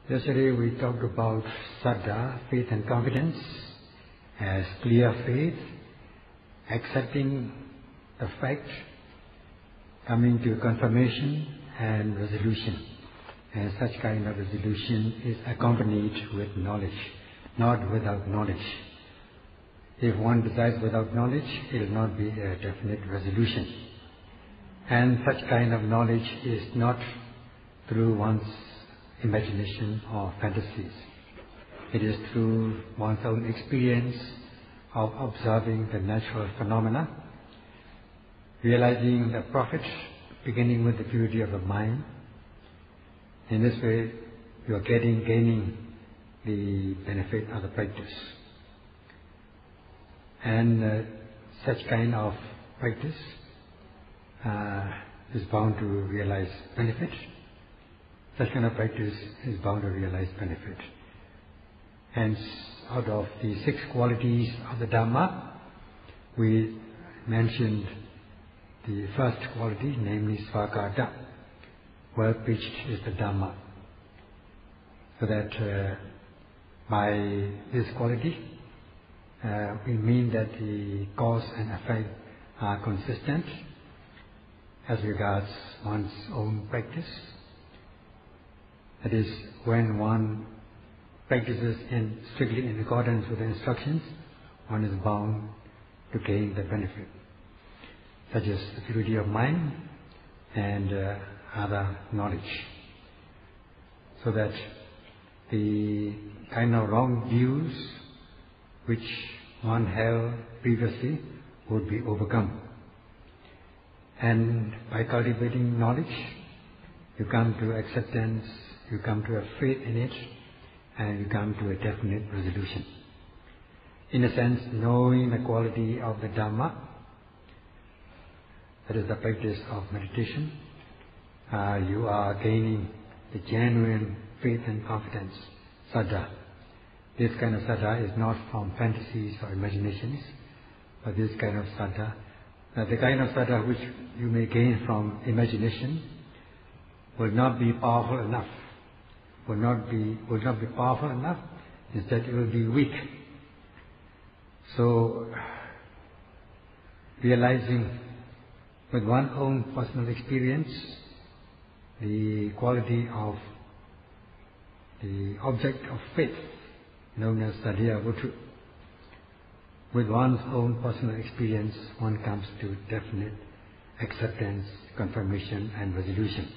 Yesterday we talked about Saddha, faith and confidence, as clear faith, accepting the fact, coming to confirmation and resolution. And such kind of resolution is accompanied with knowledge, not without knowledge. If one decides without knowledge, it will not be a definite resolution. And such kind of knowledge is not through one's imagination or fantasies. It is through one's own experience of observing the natural phenomena, realizing the profit, beginning with the purity of the mind. In this way, you are gaining the benefit of the practice. And such kind of practice is bound to realize benefit. Such kind of practice is bound to realize benefit. Hence, out of the 6 qualities of the Dhamma, we mentioned the first quality, namely Svagata, well-pitched is the Dhamma. So that by this quality, we mean that the cause and effect are consistent as regards one's own practice. That is, when one practices strictly in accordance with the instructions, one is bound to gain the benefit, such as the purity of mind and other knowledge. So that the kind of wrong views which one held previously would be overcome. And by cultivating knowledge, you come to acceptance, you come to a faith in it, and you come to a definite resolution. In a sense, knowing the quality of the Dhamma, that is the practice of meditation, you are gaining the genuine faith and confidence, Saddha. This kind of Saddha is not from fantasies or imaginations, but this kind of Saddha, the kind of Saddha which you may gain from imagination, will not be powerful enough. Will not be powerful enough. Instead, it will be weak. So, realizing with one's own personal experience the quality of the object of faith, known as Saddha, with one's own personal experience, one comes to definite acceptance, confirmation, and resolution.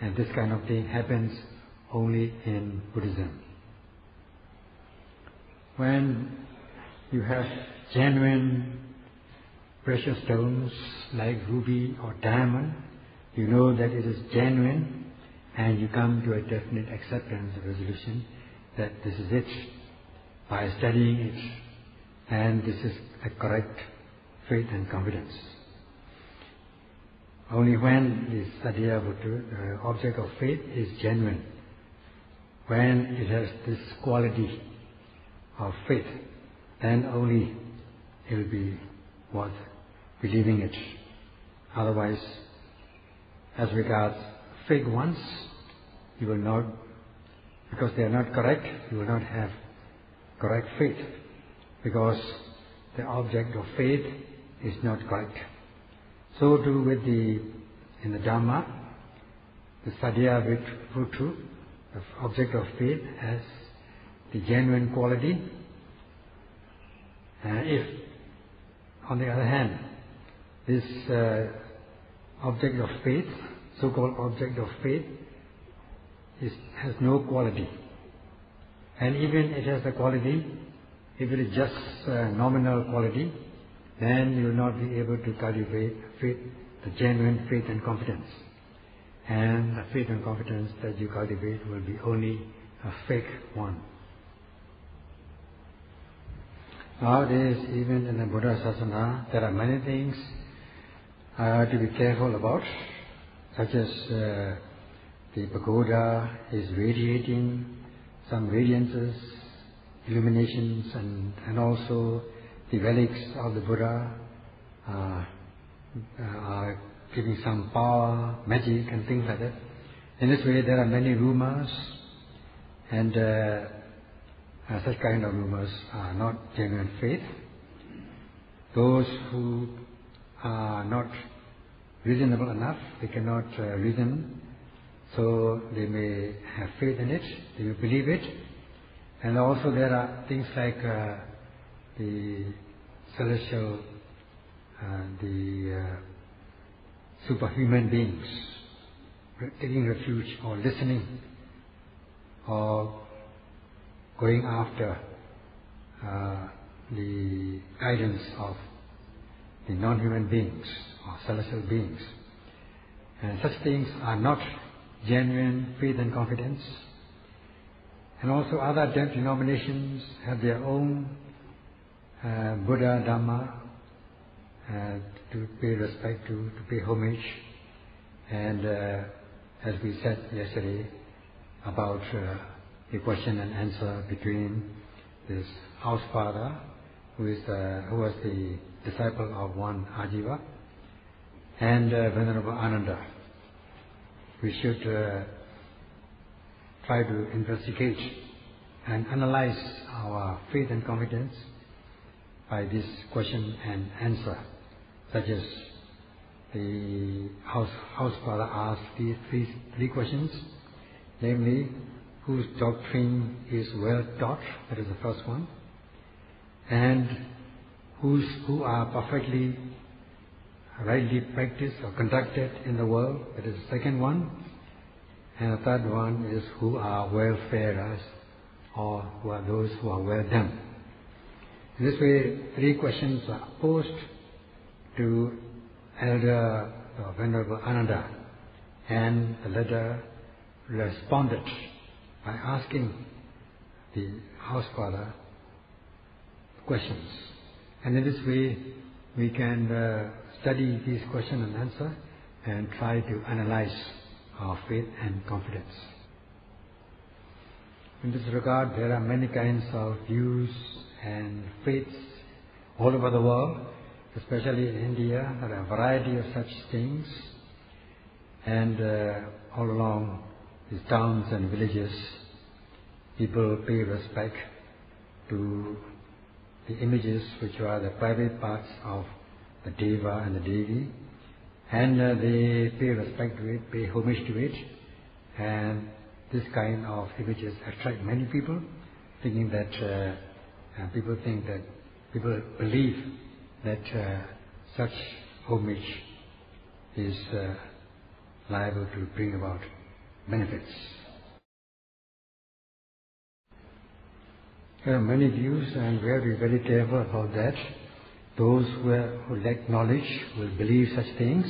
And this kind of thing happens only in Buddhism. When you have genuine precious stones like ruby or diamond, you know that it is genuine, and you come to a definite acceptance and resolution that this is it, by studying it, and this is a correct faith and confidence. Only when the Saddha, the object of faith, is genuine, when it has this quality of faith, then only it will be worth believing it. Otherwise, as regards fake ones, you will not, because they are not correct, you will not have correct faith, because the object of faith is not correct. So too in the Dhamma, the Saddha Vrittu, the object of faith, has the genuine quality. If, on the other hand, this object of faith, so-called object of faith, has no quality, and even it has a quality, if it is just nominal quality, then you will not be able to cultivate faith, the genuine faith and confidence. And the faith and confidence that you cultivate will be only a fake one. Nowadays, even in the Buddha Sasana, there are many things to be careful about, such as the pagoda is radiating some radiances, illuminations, and also the relics of the Buddha are giving some power, magic, and things like that. In this way, there are many rumors And such kind of rumors are not genuine faith. Those who are not reasonable enough, they cannot reason, so they may have faith in it, they may believe it. And also there are things like the celestial, the superhuman beings taking refuge or listening or going after the guidance of the non-human beings or celestial beings. And such things are not genuine faith and confidence. And also other denominations have their own Buddha, Dhamma, to pay respect to pay homage. And as we said yesterday about the question and answer between this house father, who was the disciple of one Ajiva, and Venerable Ananda. We should try to investigate and analyze our faith and confidence by this question and answer, such as the house father asked these three questions, namely, whose doctrine is well taught, that is the first one, and who are perfectly rightly practiced or conducted in the world, that is the second one, and the third one is who are welfarers, or who are those who are well done. In this way, three questions are posed to Elder Venerable Ananda, and the latter responded by asking the house father questions. And in this way, we can study these questions and answer and try to analyze our faith and confidence. In this regard, there are many kinds of views and faiths all over the world, especially in India. There are a variety of such things, and all along these towns and villages, people pay respect to the images which are the private parts of the Deva and the Devi, and they pay respect to it, pay homage to it, and this kind of images attract many people, thinking that people believe that such homage is liable to bring about benefits. There are many views, and we have to be very careful about that. Those who lack knowledge will believe such things,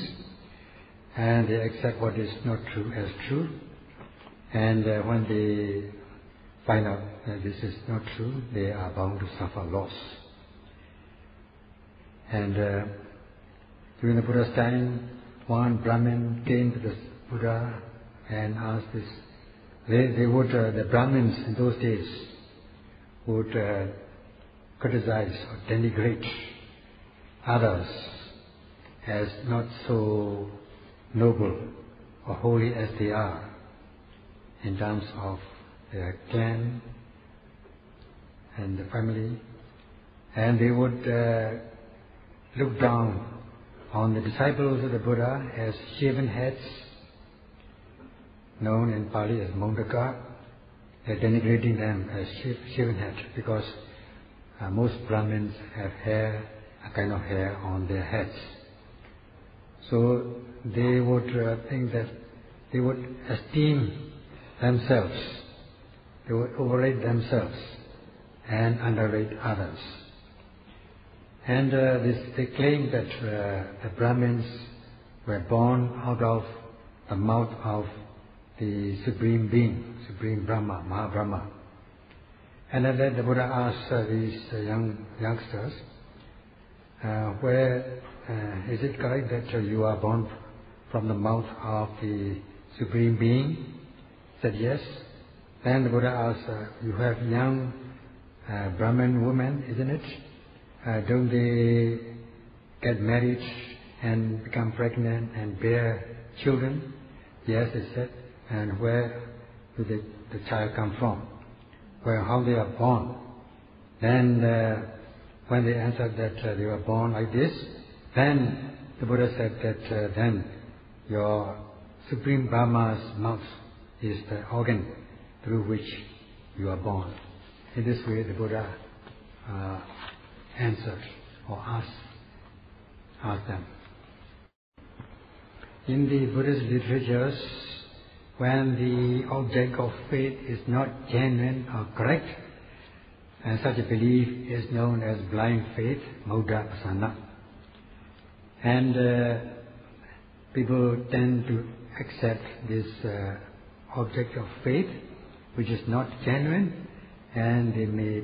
and they accept what is not true as true. And when they find out that this is not true, they are bound to suffer loss. And during the Buddha's time, one Brahmin came to the Buddha and asked this. The Brahmins in those days would criticize or denigrate others as not so noble or holy as they are in terms of their clan and the family, and they would look down on the disciples of the Buddha as shaven heads, known in Pali as Mondaka. They're denigrating them as shaven head because most Brahmins have hair, a kind of hair on their heads. So they would think that they would esteem themselves, they would overrate themselves and underrate others. And they claim that the Brahmins were born out of the mouth of the Supreme Being, Supreme Brahma, Mahabrahma. And then the Buddha asked these youngsters, is it correct that you are born from the mouth of the Supreme Being? Said yes. Then the Buddha asked, you have young Brahmin women, isn't it? Don't they get married and become pregnant and bear children? Yes, he said. And where do the child come from? Well, how they are born. Then when they answered that they were born like this, then the Buddha said that then your Supreme Brahma's mouth is the organ through which you are born. In this way the Buddha answered or asked them. In the Buddhist literatures, when the object of faith is not genuine or correct, and such a belief is known as blind faith, Paṇḍitā. And people tend to accept this object of faith, which is not genuine, and they may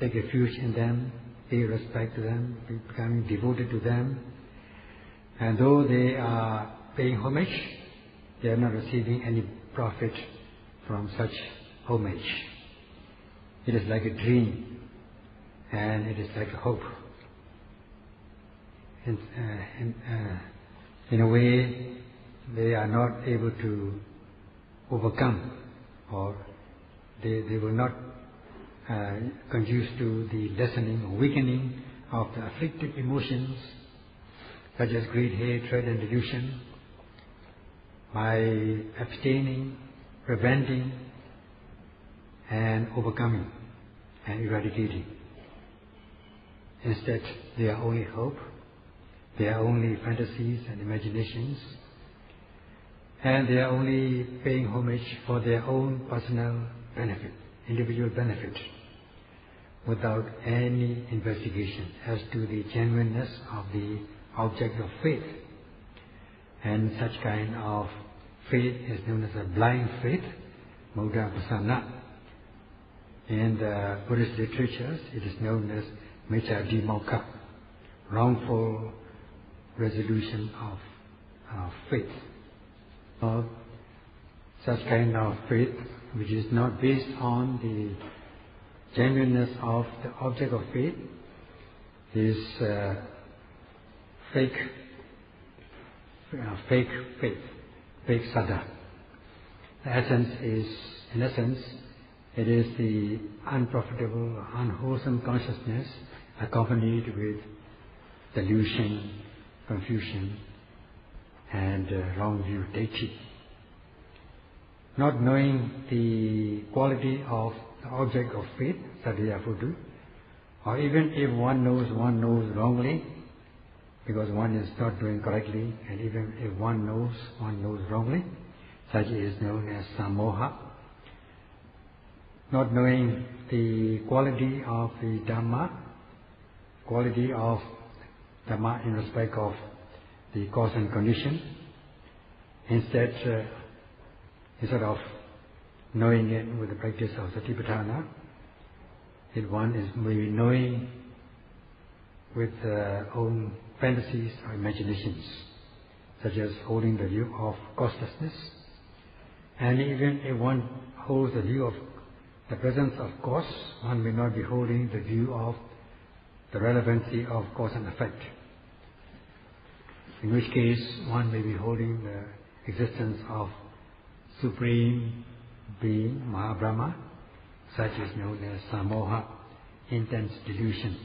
take refuge in them, pay respect to them, becoming devoted to them. And though they are paying homage, they are not receiving any profit from such homage. It is like a dream, and it is like a hope. In a way, they are not able to overcome, or they will not conduce to the lessening or weakening of the afflictive emotions, such as greed, hatred and delusion, by abstaining, preventing and overcoming and eradicating. Instead, they are only hope, they are only fantasies and imaginations, and they are only paying homage for their own personal benefit, individual benefit, without any investigation as to the genuineness of the object of faith. And such kind of faith is known as a blind faith, Paṇḍitā. In the Buddhist literatures, it is known as Micchādhimokkhā, wrongful resolution of faith. Of such kind of faith which is not based on the genuineness of the object of faith is fake faith, fake Saddha. In essence, it is the unprofitable, unwholesome consciousness accompanied with delusion, confusion, and wrong view, deity. Not knowing the quality of the object of faith, Saddha, or even if one knows wrongly, because one is not doing correctly, and even if one knows wrongly, such is known as samoha. Not knowing the quality of the Dhamma, quality of Dhamma in respect of the cause and condition, instead of knowing it with the practice of Satipatthana, if one is maybe knowing with own fantasies or imaginations, such as holding the view of causelessness. And even if one holds the view of the presence of cause, one may not be holding the view of the relevancy of cause and effect, in which case one may be holding the existence of Supreme Being, Mahabrahma, such is known as samoha, intense delusion,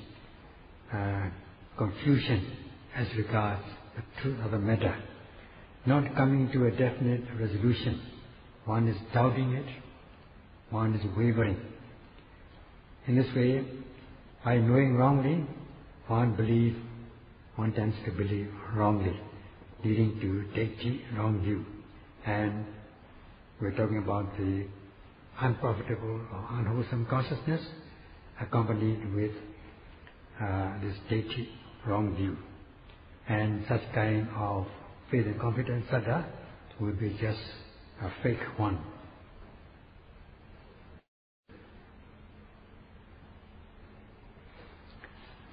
confusion as regards the truth of the matter, not coming to a definite resolution. One is doubting it, one is wavering. In this way, by knowing wrongly, one tends to believe wrongly, leading to deity, wrong view. And we're talking about the unprofitable or unwholesome consciousness accompanied with this deity, wrong view. And such kind of faith and confidence, Saddha, will be just a fake one.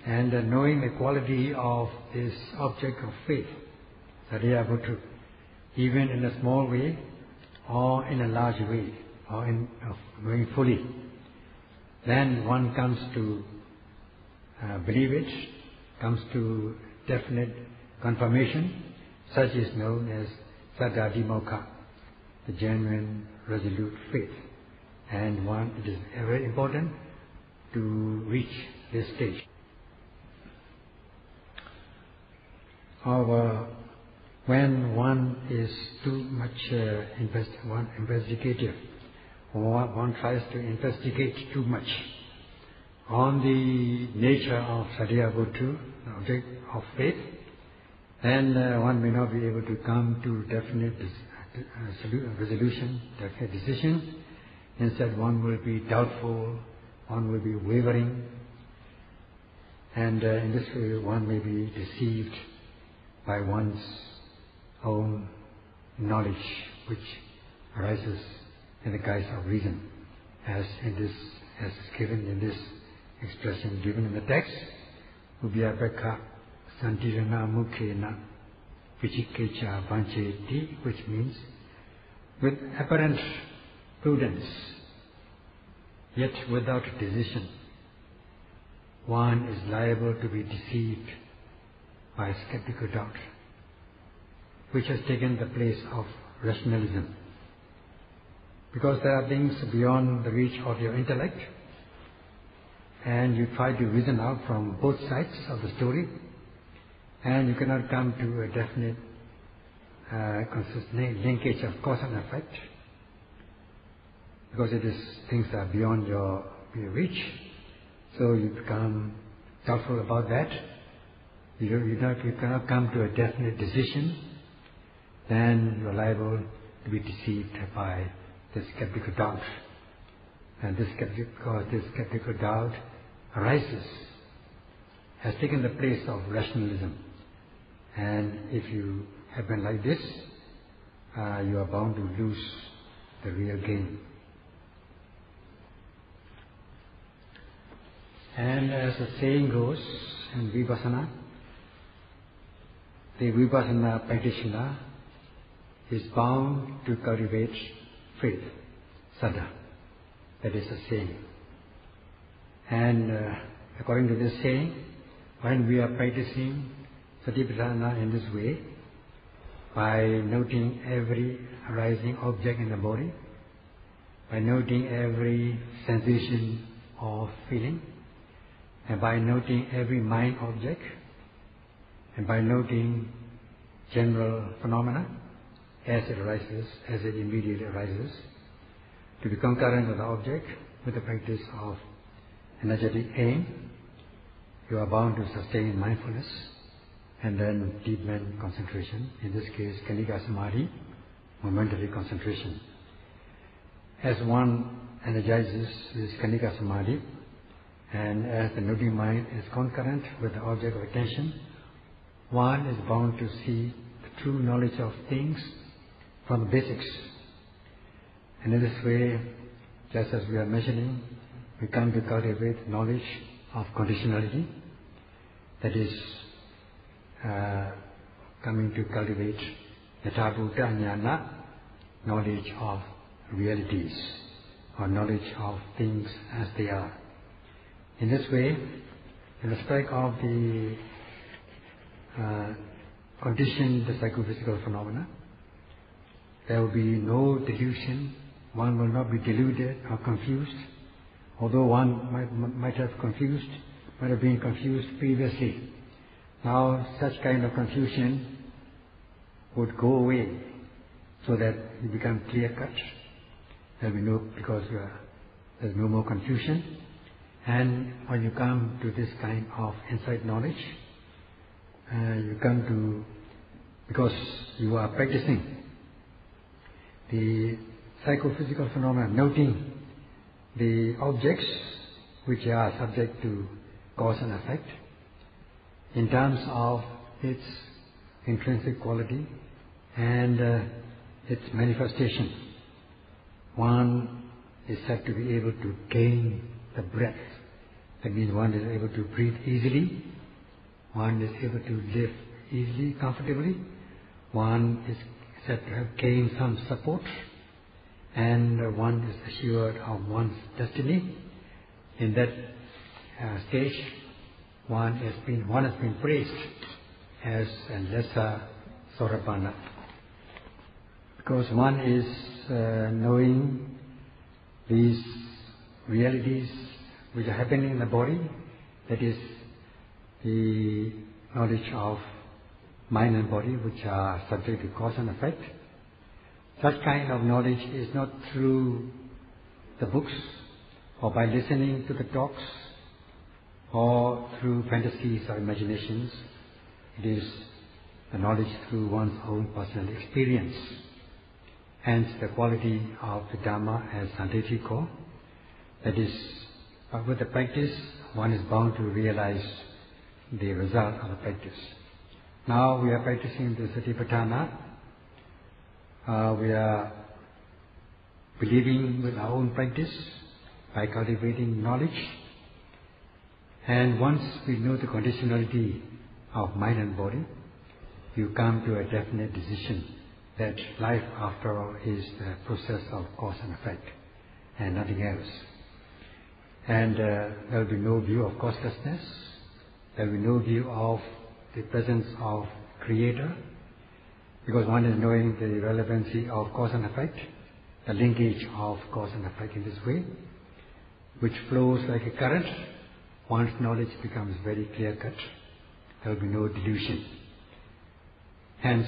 And knowing the quality of this object of faith, Saddha, even in a small way or in a large way, or in knowing fully, then one comes to believe it, comes to definite confirmation. Such is known as Saddha Dimokha, the genuine, resolute faith. And it is very important to reach this stage. However, when one is too much investigative, or one tries to investigate too much on the nature of Saddha, the object of faith, then one may not be able to come to definite resolution, definite decision. Instead, one will be doubtful, one will be wavering, and in this way one may be deceived by one's own knowledge, which arises in the guise of reason, as given in this expression given in the text, Ubhyapekha Santirana Mukhena Vichikecha Vancheti, which means with apparent prudence, yet without decision, one is liable to be deceived by skeptical doubt, which has taken the place of rationalism. Because there are things beyond the reach of your intellect, and you try to reason out from both sides of the story, and you cannot come to a definite consistent linkage of cause and effect, because things are beyond your reach. So you become doubtful about that. You cannot come to a definite decision. Then you are liable to be deceived by this skeptical doubt. And this skeptical doubt has taken the place of rationalism. And if you have been like this, you are bound to lose the real game. And as the saying goes in Vipassana, the Vipassana practitioner is bound to cultivate faith, Saddha. That is the saying. And according to this saying, when we are practicing Satipatthana in this way, by noting every arising object in the body, by noting every sensation or feeling, and by noting every mind object, and by noting general phenomena as it arises, as it immediately arises, to be concurrent with the object with the practice of energetic aim, you are bound to sustain mindfulness and then deepen concentration. In this case, Kanika Samadhi, momentary concentration. As one energizes this Kanika Samadhi, and as the noting mind is concurrent with the object of attention, one is bound to see the true knowledge of things from the basics. And in this way, just as we are mentioning, we come to cultivate knowledge of conditionality, that is, coming to cultivate Yathabhuta Jnana, knowledge of realities, or knowledge of things as they are. In this way, in respect of the conditioned psychophysical phenomena, there will be no delusion. One will not be deluded or confused, although one might have been confused previously. Now such kind of confusion would go away, so that you become clear-cut. There will be there's no more confusion. And when you come to this kind of insight knowledge, you come to, because you are practicing the psychophysical phenomena, noting the objects which are subject to cause and effect in terms of its intrinsic quality and its manifestation. One is said to be able to gain the breath. That means one is able to breathe easily, one is able to live easily, comfortably, one is said to have gained some support, and one is assured of one's destiny. In that stage, one has been praised as a lesser Sorapanna. Because one is knowing these realities which are happening in the body, that is the knowledge of mind and body which are subject to cause and effect. Such kind of knowledge is not through the books or by listening to the talks or through fantasies or imaginations. It is the knowledge through one's own personal experience. Hence the quality of the Dhamma as Paṇḍitiko, that is, with the practice one is bound to realize the result of the practice. Now we are practicing the Satipatthana. We are believing with our own practice by cultivating knowledge. And once we know the conditionality of mind and body, you come to a definite decision that life after all is the process of cause and effect and nothing else. And there will be no view of causelessness, there will be no view of the presence of Creator, because one is knowing the relevancy of cause and effect, the linkage of cause and effect in this way, which flows like a current. One's knowledge becomes very clear-cut. There will be no delusion. Hence,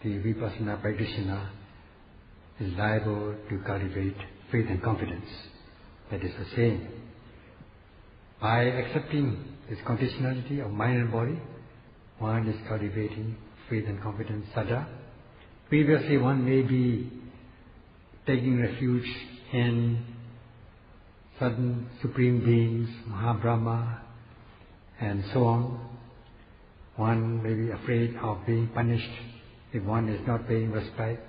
the Vipassana practitioner is liable to cultivate faith and confidence. That is the same. By accepting this conditionality of mind and body, one is cultivating faith and confidence, Saddha. Previously one may be taking refuge in certain supreme beings, Mahabrahma, and so on. One may be afraid of being punished if one is not paying respect,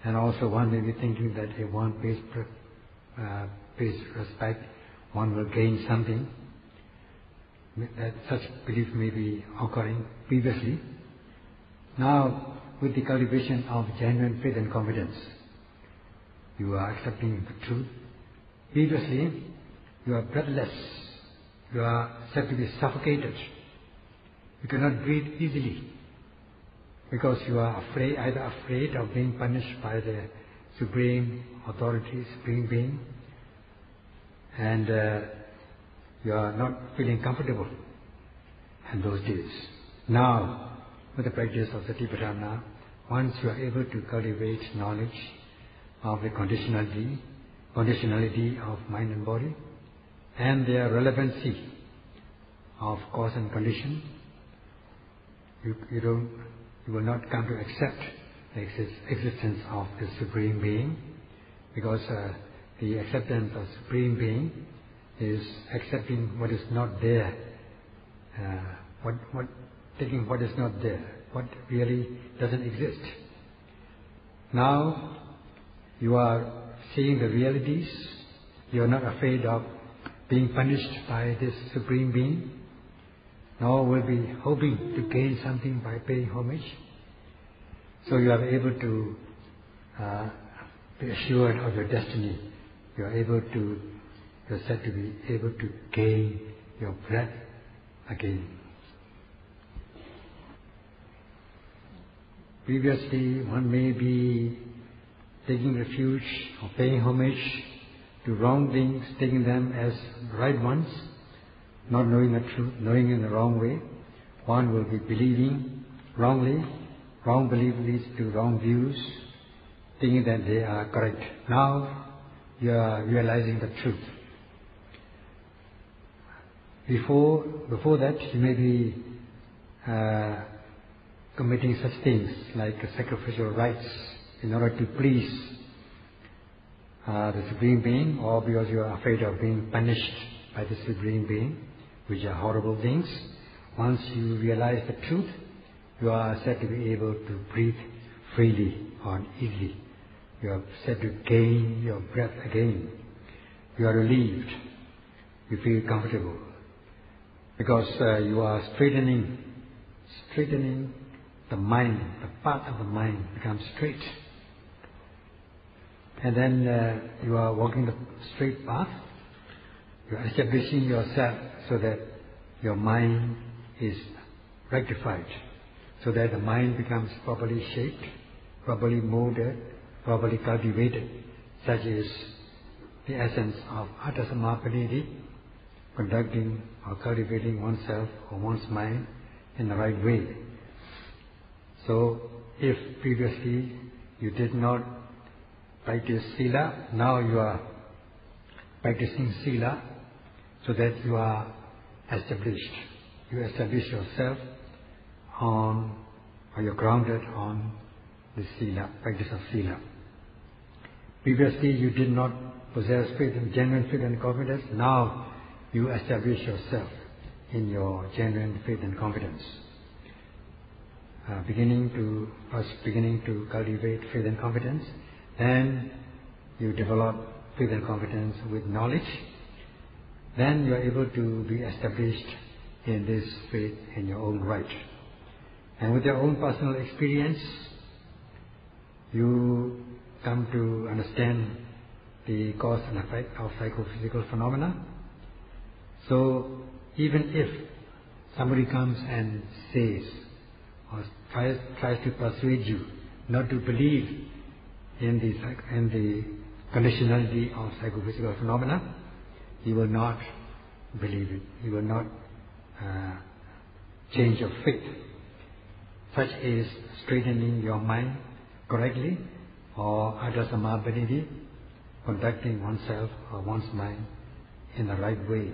and also one may be thinking that if one pays respect, one will gain something. That such belief may be occurring previously. Now, with the cultivation of genuine faith and confidence, you are accepting the truth. Previously, you are breathless. You are said to be suffocated. You cannot breathe easily because you are either afraid of being punished by the Supreme Authority, Supreme Being, and you are not feeling comfortable in those days. Now, with the practice of Satipatthana, once you are able to cultivate knowledge of the conditionality of mind and body, and their relevancy of cause and condition, you will not come to accept the existence of the Supreme Being, because the acceptance of Supreme Being is accepting what is not there, taking what is not there, what really doesn't exist. Now you are seeing the realities. You are not afraid of being punished by this Supreme Being, nor will be hoping to gain something by paying homage. So you are able to be assured of your destiny. You are said to be able to gain your breath again. Previously, one may be taking refuge or paying homage to wrong things, taking them as right ones, not knowing the truth, knowing in the wrong way. One will be believing wrongly. Wrong belief leads to wrong views, thinking that they are correct. Now you are realizing the truth. Before that, you may be committing such things like sacrificial rites in order to please the Supreme Being, or because you are afraid of being punished by the Supreme Being, which are horrible things. Once you realize the truth, you are said to be able to breathe freely or easily. You are said to gain your breath again. You are relieved. You feel comfortable. Because you are straightening the mind, the path of the mind becomes straight. And then you are walking the straight path. You are establishing yourself so that your mind is rectified, so that the mind becomes properly shaped, properly molded, properly cultivated, such is the essence of Attasamapanniti, conducting or cultivating oneself or one's mind in the right way. So, if previously you did not practice Sila, now you are practicing Sila so that you are established. You establish yourself on, or you're grounded on the Sila, practice of Sila. Previously you did not possess faith, genuine faith and confidence. Now you establish yourself in your genuine faith and confidence. Beginning to cultivate faith and confidence, then you develop faith and confidence with knowledge. Then you are able to be established in this faith in your own right. And with your own personal experience, you come to understand the cause and effect of psychophysical phenomena. So even if somebody comes and says or tries to persuade you not to believe in the conditionality of psychophysical phenomena, you will not believe it. You will not change your faith. Such is straightening your mind correctly, or Attasamapanniti, conducting oneself or one's mind in the right way.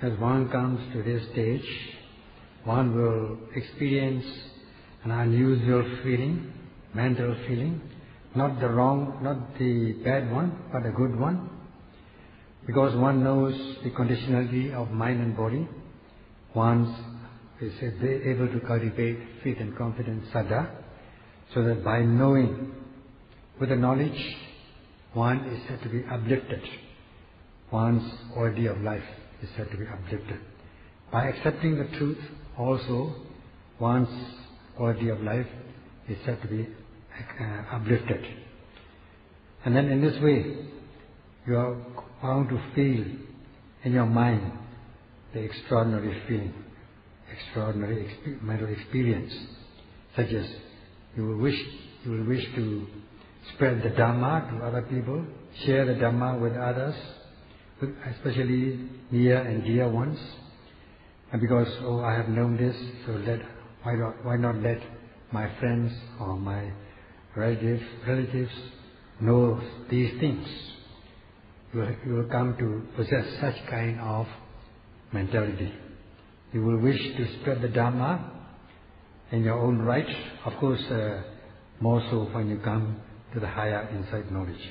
As one comes to this stage, one will experience an unusual feeling, mental feeling, not the bad one, but a good one, because one knows the conditionality of mind and body. One is able to cultivate faith and confidence, Saddha, so that by knowing, with the knowledge, one is said to be uplifted. One's quality of life is said to be uplifted. By accepting the truth also, one's quality of life is said to be uplifted. And then in this way, you are bound to feel in your mind the extraordinary feeling, extraordinary mental experience, such as you will wish to spread the Dhamma to other people, share the Dhamma with others, especially near and dear ones. And because, I have known this, so why not let my friends or my relatives know these things? You will come to possess such kind of mentality. You will wish to spread the Dhamma in your own right, of course, more so when you come to the higher insight knowledge.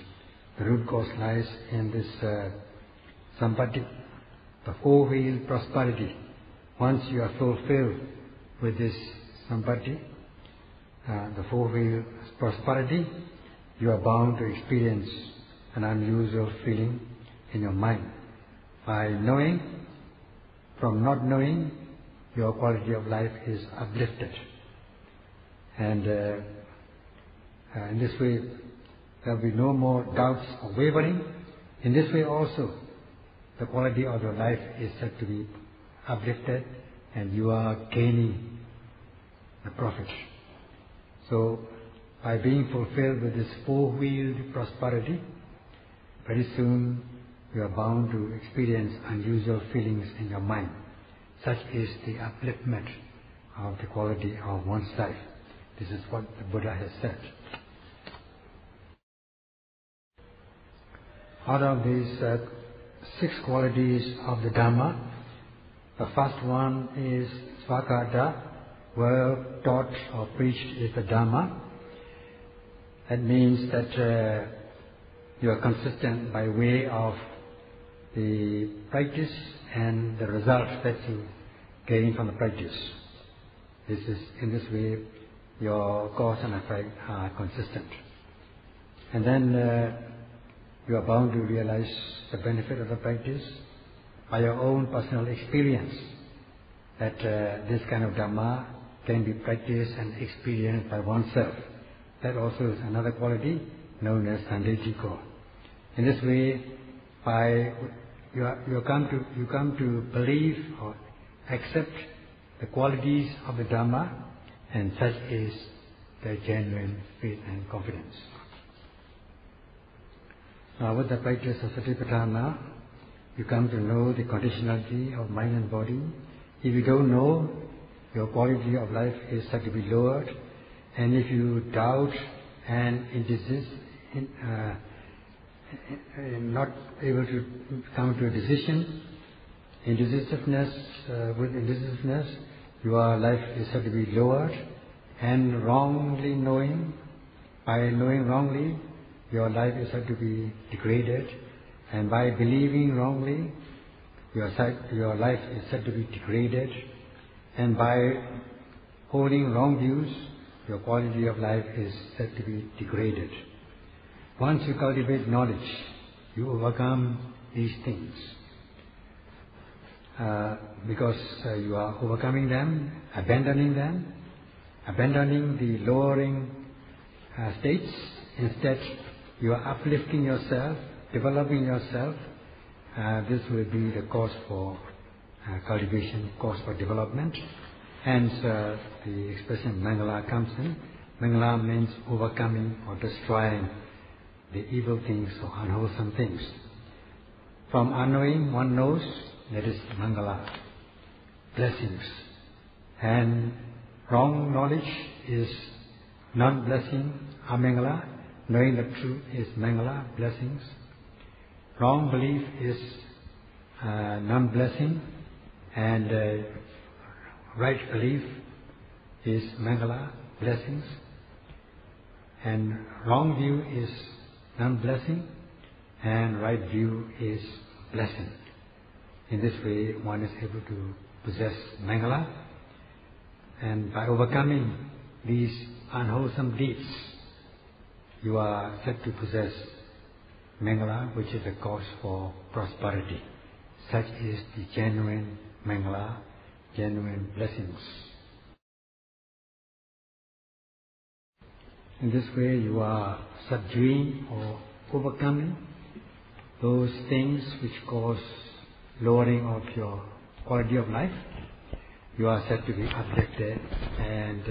The root cause lies in this sampati, the four-wheel prosperity. Once you are fulfilled with this sampati, the four-wheel prosperity, you are bound to experience an unusual feeling in your mind. By knowing, from not knowing, your quality of life is uplifted. And in this way, there will be no more doubts or wavering. In this way also, the quality of your life is said to be uplifted, and you are gaining the profit. So, by being fulfilled with this four-wheeled prosperity, very soon you are bound to experience unusual feelings in your mind. Such is the upliftment of the quality of one's life. This is what the Buddha has said. Out of these 6 qualities of the Dhamma, the first one is Svakata, well taught or preached is the Dhamma. That means that you are consistent by way of the practice and the results that you gain from the practice. In this way, your cause and effect are consistent. And then you are bound to realize the benefit of the practice by your own personal experience, that this kind of Dhamma can be practiced and experienced by oneself. That also is another quality known as Paṇḍitiko. In this way, you come to believe or accept the qualities of the Dhamma, and such is the genuine faith and confidence. Now with the practice of Satipatthana, you come to know the conditionality of mind and body. If you don't know, your quality of life is said to be lowered, and if you doubt and not able to come to a decision, with indecisiveness, your life is said to be lowered, and wrongly knowing, by knowing wrongly, your life is said to be degraded, and by believing wrongly, your life is said to be degraded, and by holding wrong views, your quality of life is said to be degraded. Once you cultivate knowledge, you overcome these things. Because you are overcoming them, abandoning the lowering states. Instead, you are uplifting yourself, developing yourself. This will be the cause for cultivation, cause for development. Hence, the expression Mangala comes in. Mangala means overcoming or destroying the evil things or unwholesome things. From unknowing, one knows, that is Mangala, blessings. And wrong knowledge is non-blessing, Amangala. Knowing the truth is Mangala, blessings. Wrong belief is non-blessing, and right belief is Mangala, blessings. And wrong view is non-blessing, and right view is blessing. In this way, one is able to possess Mangala, and by overcoming these unwholesome deeds, you are said to possess Mangala, which is a cause for prosperity. Such is the genuine Mangala, genuine blessings. In this way, you are subduing or overcoming those things which cause lowering of your quality of life. You are said to be uplifted, and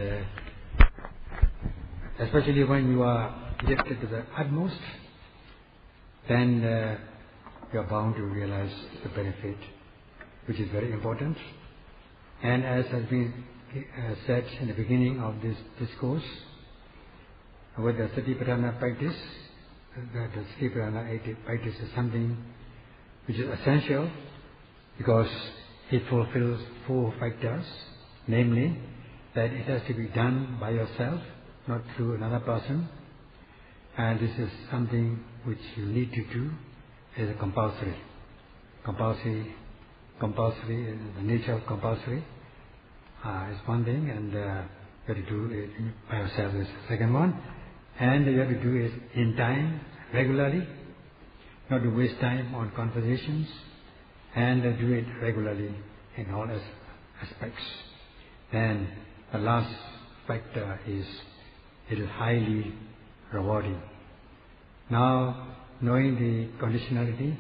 especially when you are lifted to the utmost, then you are bound to realize the benefit, which is very important. And as has been said in the beginning of this discourse, with the Satipatthana practice, the Satipatthana practice is something which is essential, because it fulfills 4 factors, namely that it has to be done by yourself, not through another person, and this is something which you need to do as a compulsory. Compulsory, the nature of compulsory is one thing, and you have to do it by yourself is the second one, and you have to do it in time, regularly, not to waste time on conversations, and do it regularly in all aspects. Then the last factor is it is highly rewarding. Now, knowing the conditionality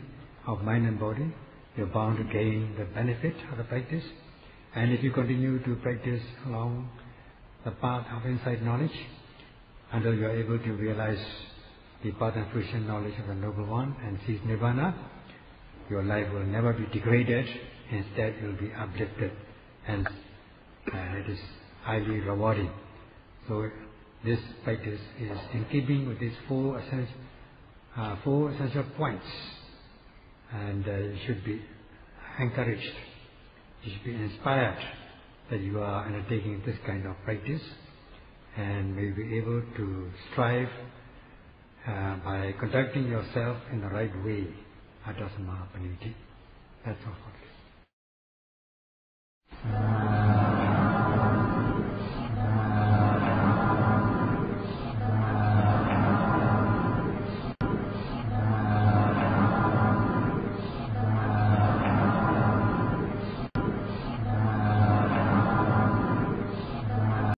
of mind and body, you are bound to gain the benefit of the practice. And if you continue to practice along the path of insight knowledge until you are able to realize the path and fruition knowledge of the Noble One and seize Nirvana, your life will never be degraded. Instead, it will be uplifted, and it is highly rewarding. So, this practice is in keeping with these 4 essential points, and you should be encouraged, you should be inspired that you are undertaking this kind of practice, and may be able to strive by conducting yourself in the right way. Atasama Paniti. That's all.